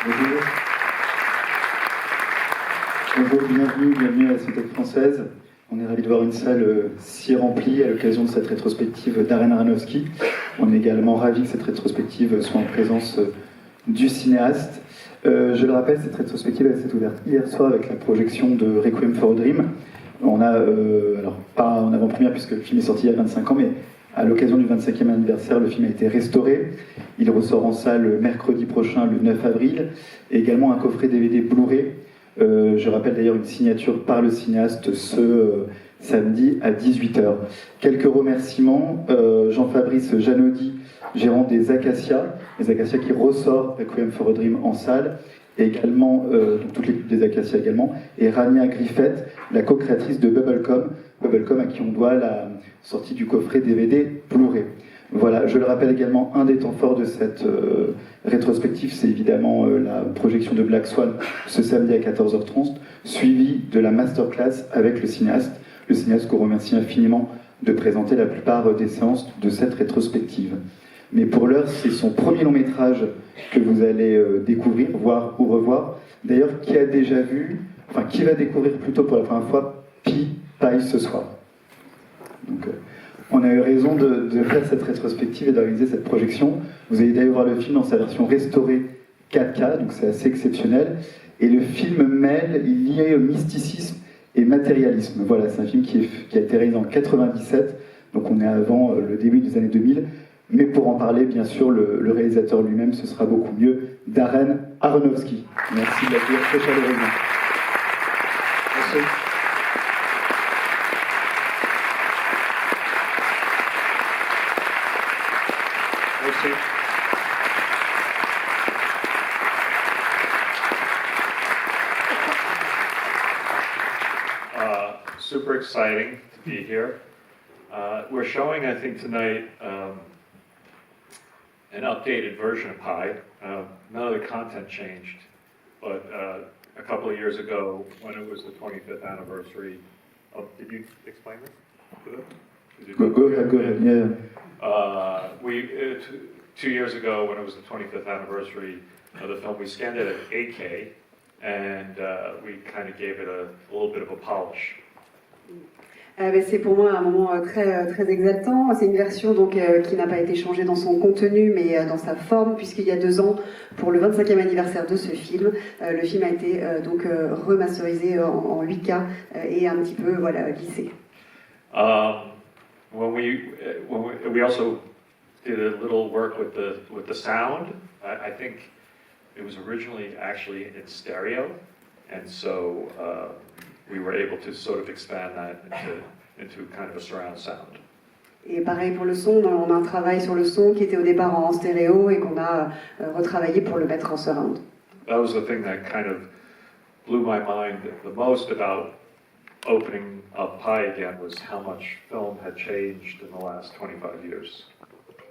Bonjour. Bonjour, bienvenue à la Cinémathèque française. On est ravis de voir une salle si remplie à l'occasion de cette rétrospective Darren Aronofsky. On est également ravis que cette rétrospective soit en présence du cinéaste. Je le rappelle, cette rétrospective s'est ouverte hier soir avec la projection de Requiem for a Dream. On a, alors pas en avant-première puisque le film est sorti il y a 25 ans, mais à l'occasion du 25e anniversaire, le film a été restauré. Il ressort en salle mercredi prochain, le 9 avril, et également un coffret DVD Blu-ray. Je rappelle d'ailleurs une signature par le cinéaste ce samedi à 18h. Quelques remerciements. Jean-Fabrice Janaudy, gérant des Acacias, les Acacias qui ressort Requiem for a Dream en salle, et également, donc toute l'équipe des Acacias également, et Rania Griffith, la co-créatrice de Bubblegum, à qui on doit la sortie du coffret DVD Blu-ray. Voilà, je le rappelle également, un des temps forts de cette rétrospective, c'est évidemment la projection de Black Swan ce samedi à 14h30, suivi de la masterclass avec le cinéaste qu'on remercie infiniment de présenter la plupart des séances de cette rétrospective. Mais pour l'heure, c'est son premier long métrage que vous allez découvrir, voir ou revoir. D'ailleurs, qui a déjà vu, enfin qui va découvrir plutôt pour la première fois Pi ce soir. Donc, on a eu raison de faire cette rétrospective et d'organiser cette projection. Vous allez d'ailleurs voir le film dans sa version restaurée 4K, donc c'est assez exceptionnel. Et le film mêle, il y a mysticisme et matérialisme. Voilà, c'est un film qui a été réalisé en 97, donc on est avant le début des années 2000. Mais pour en parler, bien sûr, le réalisateur lui-même, ce sera beaucoup mieux, Darren Aronofsky. Merci de l'accueillir très chaleureusement. Merci. Super exciting to be here. We're showing, I think, tonight an updated version of Pi. None of the content changed, but a couple of years ago, when it was the 25th anniversary of, did you explain this? Go ahead, yeah. 2 years ago, when it was the 25th anniversary of the film, we scanned it at 8K, and we kind of gave it a little bit of a polish. C'est pour moi un moment très exaltant. C'est une version donc, qui n'a pas été changée dans son contenu, mais dans sa forme, puisqu'il y a 2 ans, pour le 25e anniversaire de ce film, le film a été donc remasterisé en 8K et un petit peu lissé. When we also did a little work with the sound. I think it was originally actually in stereo, and so we were able to sort of expand that into kind of a surround sound. Et pareil pour le son, on a un travail sur le son qui était au départ en stéréo et qu'on a retravaillé pour le mettre en surround. That was the thing that kind of blew my mind the most about opening up Pi again, was how much film had changed in the last 25 years.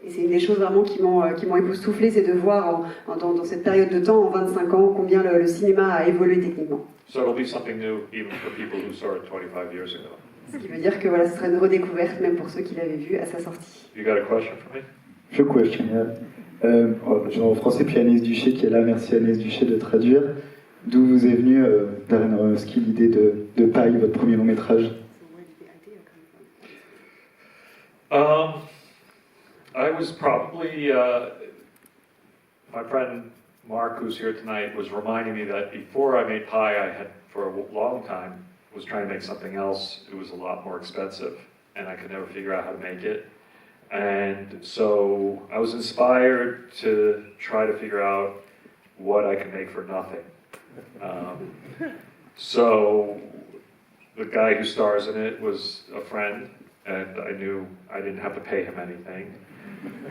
Et c'est une des choses vraiment qui m'ont époustouflé, c'est de voir dans cette période de temps, en 25 ans, combien le cinéma a évolué techniquement. So it'll be something new even for people who saw it 25 years ago. Ce qui veut dire que ce serait une redécouverte même pour ceux qui l'avaient vu à sa sortie. You got a question for me? Sure question, yeah. En français, puis Agnès Duché qui est là, merci Agnès Duché de traduire. D'où vous est venue, Darren Aronofsky, l'idée de Pi, votre premier long métrage? I was probably, my friend Mark, who's here tonight, was reminding me that before I made Pi, I had, for a long time, was trying to make something else. It was a lot more expensive, and I could never figure out how to make it. And so I was inspired to try to figure out what I could make for nothing. So the guy who stars in it was a friend, and I knew I didn't have to pay him anything.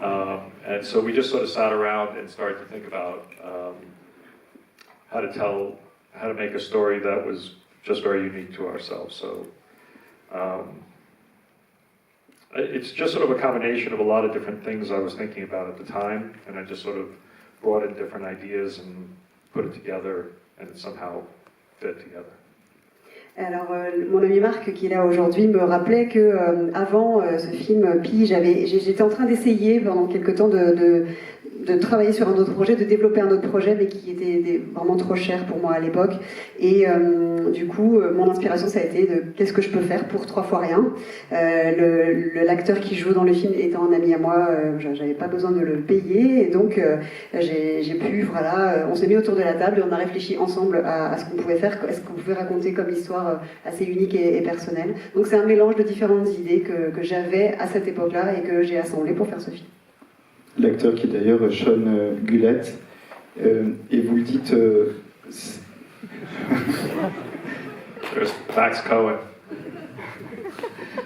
And so we just sort of sat around and started to think about how to make a story that was just very unique to ourselves. So it's just sort of a combination of a lot of different things I was thinking about at the time, and I just sort of brought in different ideas and put it together, and it somehow fit together. Alors, mon ami Marc, qui est là aujourd'hui, me rappelait que avant ce film Pi, j'étais en train d'essayer pendant quelque temps de de travailler sur un autre projet, de développer un autre projet, mais qui était vraiment trop cher pour moi à l'époque. Et du coup, mon inspiration, ça a été de qu'est-ce que je peux faire pour 3 fois rien. L'acteur qui joue dans le film étant un ami à moi, j'avais pas besoin de le payer, et donc j'ai pu, voilà, on s'est mis autour de la table et on a réfléchi ensemble à ce qu'on pouvait faire, à ce qu'on pouvait raconter comme histoire assez unique et personnelle. Donc c'est un mélange de différentes idées que j'avais à cette époque-là et que j'ai assemblées pour faire ce film. L'acteur qui est d'ailleurs Sean Gullett, et vous le dites... There's Max Cohen.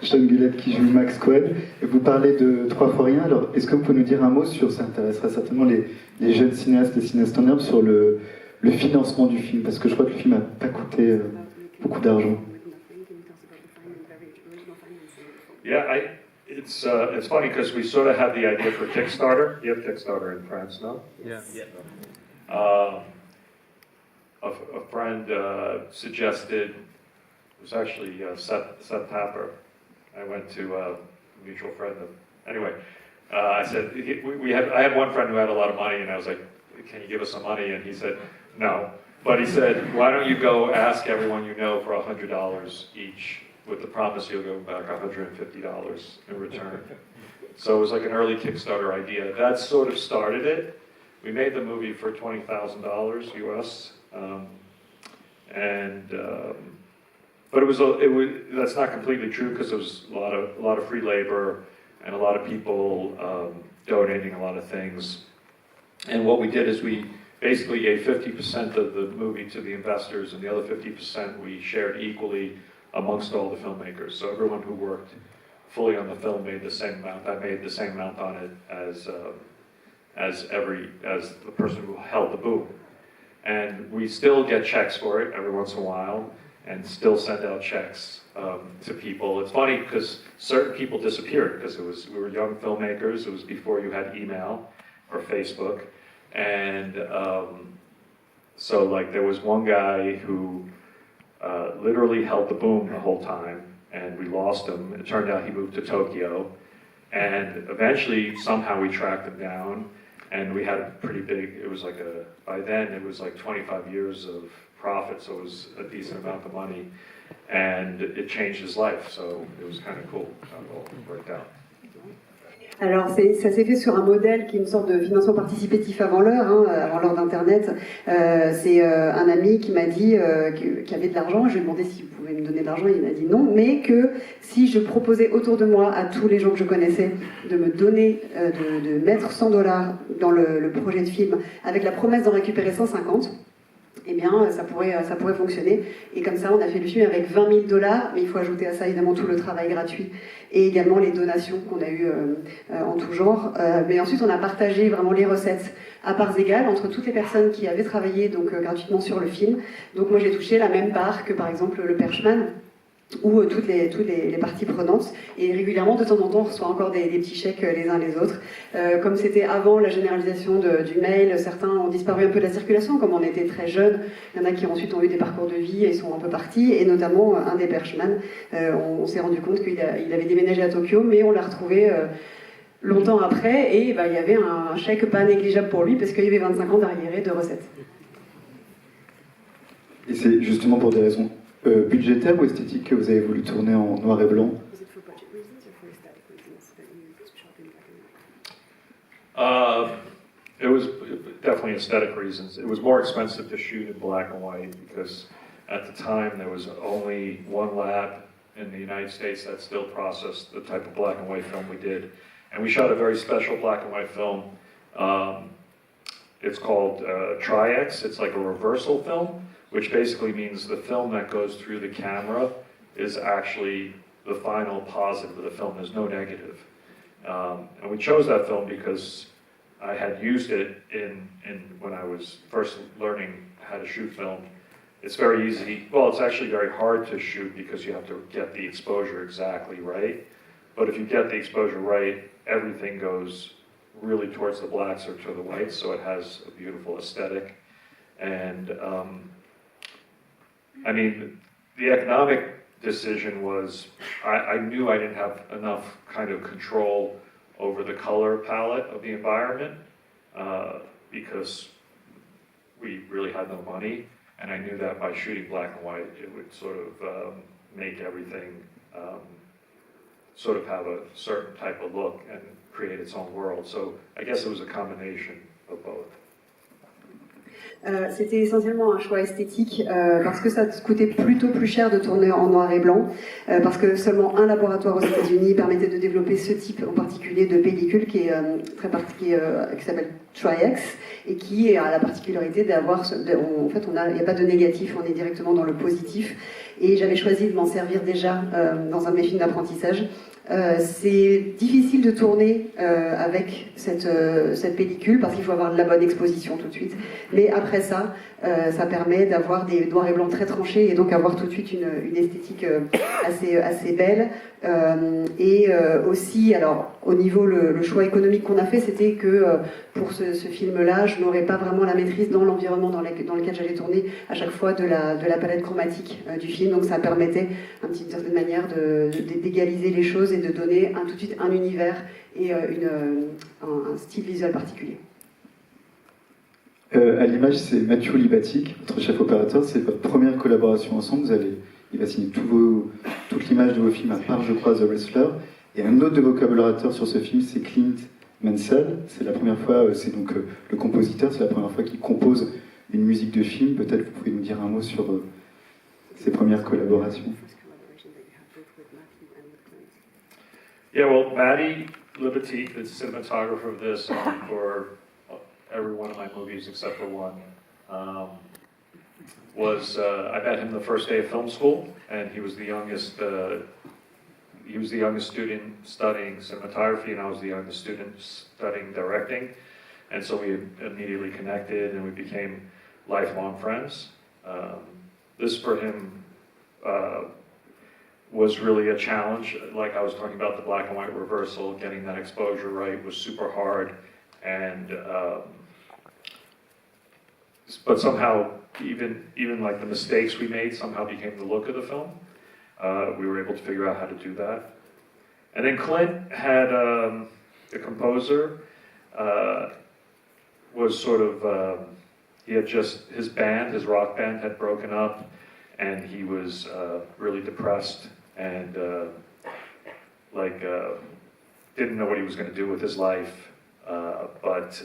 Sean Gullett qui joue Max Cohen. Vous parlez de 3 fois rien, alors est-ce que vous pouvez nous dire un mot sur, ça intéressera certainement les jeunes cinéastes, les cinéastes en herbe, sur le financement du film, parce que je crois que le film n'a pas coûté beaucoup d'argent. Yeah, it's funny because we sort of had the idea for Kickstarter. You have Kickstarter in France, no? Yeah. A friend suggested, it was actually Seth Tapper. I went to a mutual friend of, anyway, I said, I had one friend who had a lot of money, and I was like, can you give us some money? And he said, no. But he said, why don't you go ask everyone you know for $100 each, with the promise you'll give back $150 in return. So it was like an early Kickstarter idea. That sort of started it. We made the movie for $20,000 US. But it was that's not completely true, because there was a lot of free labor and a lot of people donating a lot of things. And what we did is we basically gave 50% of the movie to the investors, and the other 50% we shared equally amongst all the filmmakers. So everyone who worked fully on the film made the same amount. I made the same amount on it as the person who held the boom. And we still get checks for it every once in a while, and still send out checks to people. It's funny because certain people disappeared, because we were young filmmakers. It was before you had email or Facebook, and so like there was one guy who literally held the boom the whole time, and we lost him. It turned out he moved to Tokyo, and eventually somehow we tracked him down. And we had a pretty big, by then it was like 25 years of profit, so it was a decent amount of money. And it changed his life, so it was kind of cool how it all worked out. Alors ça s'est fait sur un modèle qui est une sorte de financement participatif avant l'heure d'Internet. C'est un ami qui m'a dit qu'il avait de l'argent. Je lui ai demandé s'il pouvait me donner de l'argent, il m'a dit non, mais que si je proposais autour de moi à tous les gens que je connaissais de me donner, de mettre $100 dans le projet de film avec la promesse d'en récupérer 150, eh bien, ça pourrait fonctionner. Et comme ça, on a fait le film avec $20 000, mais il faut ajouter à ça, évidemment, tout le travail gratuit et également les donations qu'on a eues en tout genre. Mais ensuite, on a partagé vraiment les recettes à parts égales entre toutes les personnes qui avaient travaillé donc, gratuitement sur le film. Donc moi, j'ai touché la même part que, par exemple, le Perchman, ou toutes les parties prenantes, et régulièrement de temps en temps on reçoit encore des petits chèques les uns les autres. Comme c'était avant la généralisation du mail, certains ont disparu un peu de la circulation, comme on était très jeunes, il y en a qui ensuite ont eu des parcours de vie et sont un peu partis, et notamment un des Perchman, on s'est rendu compte qu'il avait déménagé à Tokyo, mais on l'a retrouvé longtemps après, et il y avait un chèque pas négligeable pour lui, parce qu'il y avait 25 ans d'arriérés de recettes. Et c'est justement pour des raisons budgétaire ou esthétique que vous avez voulu tourner en noir et blanc? It was definitely aesthetic reasons. It was more expensive to shoot in black and white because at the time there was only one lab in the United States that still processed the type of black and white film we did. And we shot a very special black and white film. It's called Tri-X. It's like a reversal film, which basically means the film that goes through the camera is actually the final positive of the film. There's no negative. And we chose that film because I had used it in when I was first learning how to shoot film. It's very easy. Well, it's actually very hard to shoot because you have to get the exposure exactly right. But if you get the exposure right, everything goes really towards the blacks or to the whites, so it has a beautiful aesthetic. And I mean, the economic decision was, I knew I didn't have enough kind of control over the color palette of the environment. because we really had no money, and I knew that by shooting black and white, it would sort of make everything sort of have a certain type of look and create its own world. So I guess it was a combination of both. C'était essentiellement un choix esthétique parce que ça coûtait plutôt plus cher de tourner en noir et blanc parce que seulement un laboratoire aux États-Unis permettait de développer ce type en particulier de pellicule qui s'appelle Tri-X et qui a la particularité d'avoir, en fait, il n'y a pas de négatif, on est directement dans le positif. Et j'avais choisi de m'en servir déjà dans un de mes films d'apprentissage. C'est difficile de tourner avec cette pellicule parce qu'il faut avoir de la bonne exposition tout de suite. Mais après ça, ça permet d'avoir des noirs et blancs très tranchés et donc avoir tout de suite une esthétique assez belle. Et aussi, alors au niveau le choix économique qu'on a fait, c'était que pour ce film-là, je n'aurais pas vraiment la maîtrise dans l'environnement dans lequel j'allais tourner à chaque fois de la palette chromatique du film. Donc ça permettait d'une certaine manière d'égaliser les choses et de donner tout de suite un univers et un style visuel particulier. À l'image, c'est Mathieu Libatic, votre chef opérateur. C'est votre première collaboration ensemble. Il va signer toute l'image de vos films, à part, je crois, The Wrestler. Et un autre de vos collaborateurs sur ce film, c'est Clint Mansell. C'est la première fois, c'est donc le compositeur, c'est la première fois qu'il compose une musique de film. Peut-être vous pouvez nous dire un mot sur ces premières collaborations. Yeah, well, Maddie Libatique, the cinematographer of this, for every one of my movies except for one, I met him the first day of film school, and he was the youngest. He was the youngest student studying cinematography, and I was the youngest student studying directing, and so we immediately connected, and we became lifelong friends. This for him was really a challenge. Like I was talking about the black and white reversal, getting that exposure right was super hard, and but somehow even like the mistakes we made somehow became the look of the film. We were able to figure out how to do that. And then Clint had the composer was sort of he had just his rock band had broken up, and he was really depressed and didn't know what he was going to do with his life. But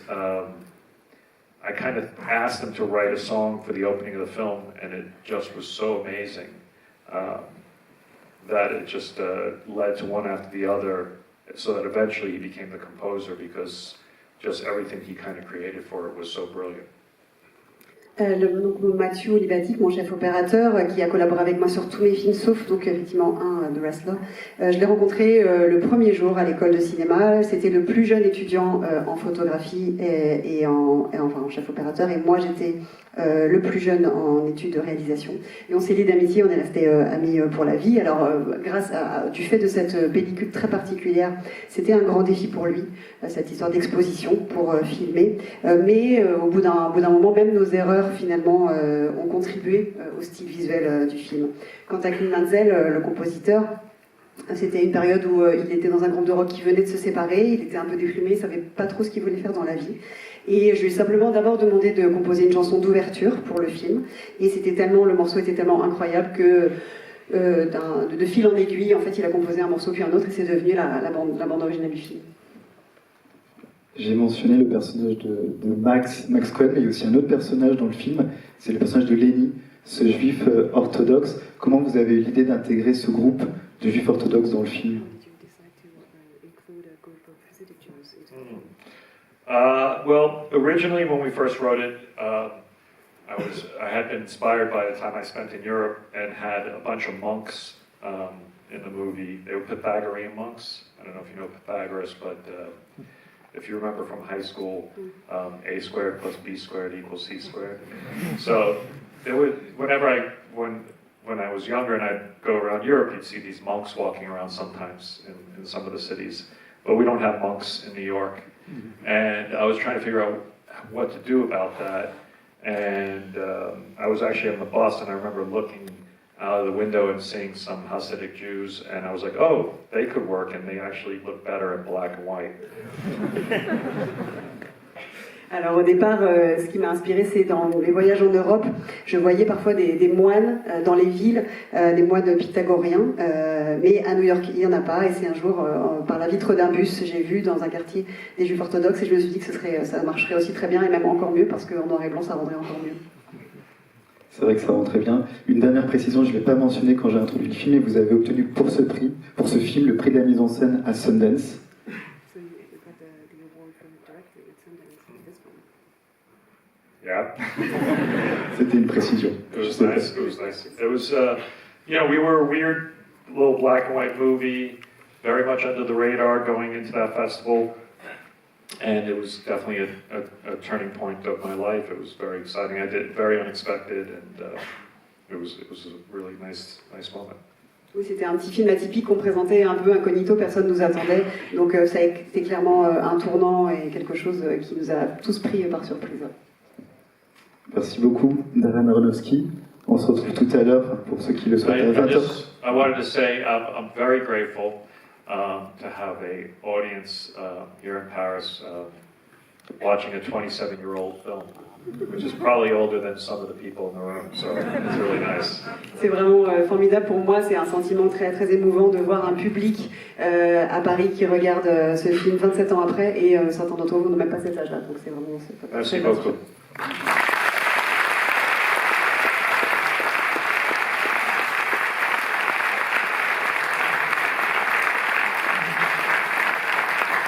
I kind of asked him to write a song for the opening of the film, and it just was so amazing that it just led to one after the other, so that eventually he became the composer because just everything he kind of created for it was so brilliant. Donc Mathieu Libatic, mon chef opérateur, qui a collaboré avec moi sur tous mes films, sauf donc effectivement un The Wrestler. Je l'ai rencontré le premier jour à l'école de cinéma. C'était le plus jeune étudiant en photographie et enfin en chef opérateur, et moi j'étais le plus jeune en études de réalisation. Et on s'est liés d'amitié, on est restés amis pour la vie. Alors du fait de cette pellicule très particulière, c'était un grand défi pour lui, cette histoire d'exposition pour filmer. Mais au bout d'un moment, même nos erreurs finalement ont contribué au style visuel du film. Quant à Clint Mansell, le compositeur, c'était une période où il était dans un groupe de rock qui venait de se séparer, il était un peu déprimé, il savait pas trop ce qu'il voulait faire dans la vie. Et je lui ai simplement d'abord demandé de composer une chanson d'ouverture pour le film. Et le morceau était tellement incroyable que de fil en aiguille, en fait, il a composé un morceau puis un autre, et c'est devenu la bande originale du film. J'ai mentionné le personnage de Max Cohen, mais il y a aussi un autre personnage dans le film, c'est le personnage de Lenny, ce juif orthodoxe. Comment vous avez eu l'idée d'intégrer ce groupe de juifs orthodoxes dans le film? Well, originally when we first wrote it, I had been inspired by the time I spent in Europe and had a bunch of monks in the movie. They were Pythagorean monks. I don't know if you know Pythagoras, but if you remember from high school, a squared plus b squared equals c squared. So when I was younger and I'd go around Europe, you'd see these monks walking around sometimes in some of the cities. But we don't have monks in New York. And I was trying to figure out what to do about that. And I was actually on the bus, and I remember looking out of the window and seeing some Hasidic Jews, and I was like, oh, they could work, and they actually look better in black and white. Alors au départ, ce qui m'a inspiré, c'est dans les voyages en Europe, je voyais parfois des moines dans les villes, des moines pythagoriens, mais à New York, il n'y en a pas. Et c'est un jour, par la vitre d'un bus, j'ai vu dans un quartier des Juifs orthodoxes, et je me suis dit que ça marcherait aussi très bien, et même encore mieux, parce qu'en noir et blanc, ça rendrait encore mieux. C'est vrai que ça rend très bien. Une dernière précision, je ne l'ai pas mentionné quand j'ai introduit le film, mais vous avez obtenu pour ce film, le prix de la mise en scène à Sundance. Yeah. C'était une précision. It was nice. It was nice. It was, we were a weird little black and white movie, very much under the radar going into that festival. And it was definitely a turning point of my life. It was very exciting. I did it very unexpected, and it was a really nice moment. Oui, c'était un petit film atypique qu'on présentait un peu incognito, personne ne nous attendait. Donc ça a été clairement un tournant et quelque chose qui nous a tous pris par surprise. Merci beaucoup, Darren Aronofsky. On se retrouve tout à l'heure pour ceux qui le souhaitent à 20h. I wanted to say I'm very grateful to have an audience here in Paris watching a 27-year-old film, which is probably older than some of the people in the room, so it's really nice. C'est vraiment formidable pour moi, c'est un sentiment très, très émouvant de voir un public à Paris qui regarde ce film 27 ans après, et certains d'entre vous n'ont même pas cet âge-là, donc c'est vraiment... Merci beaucoup.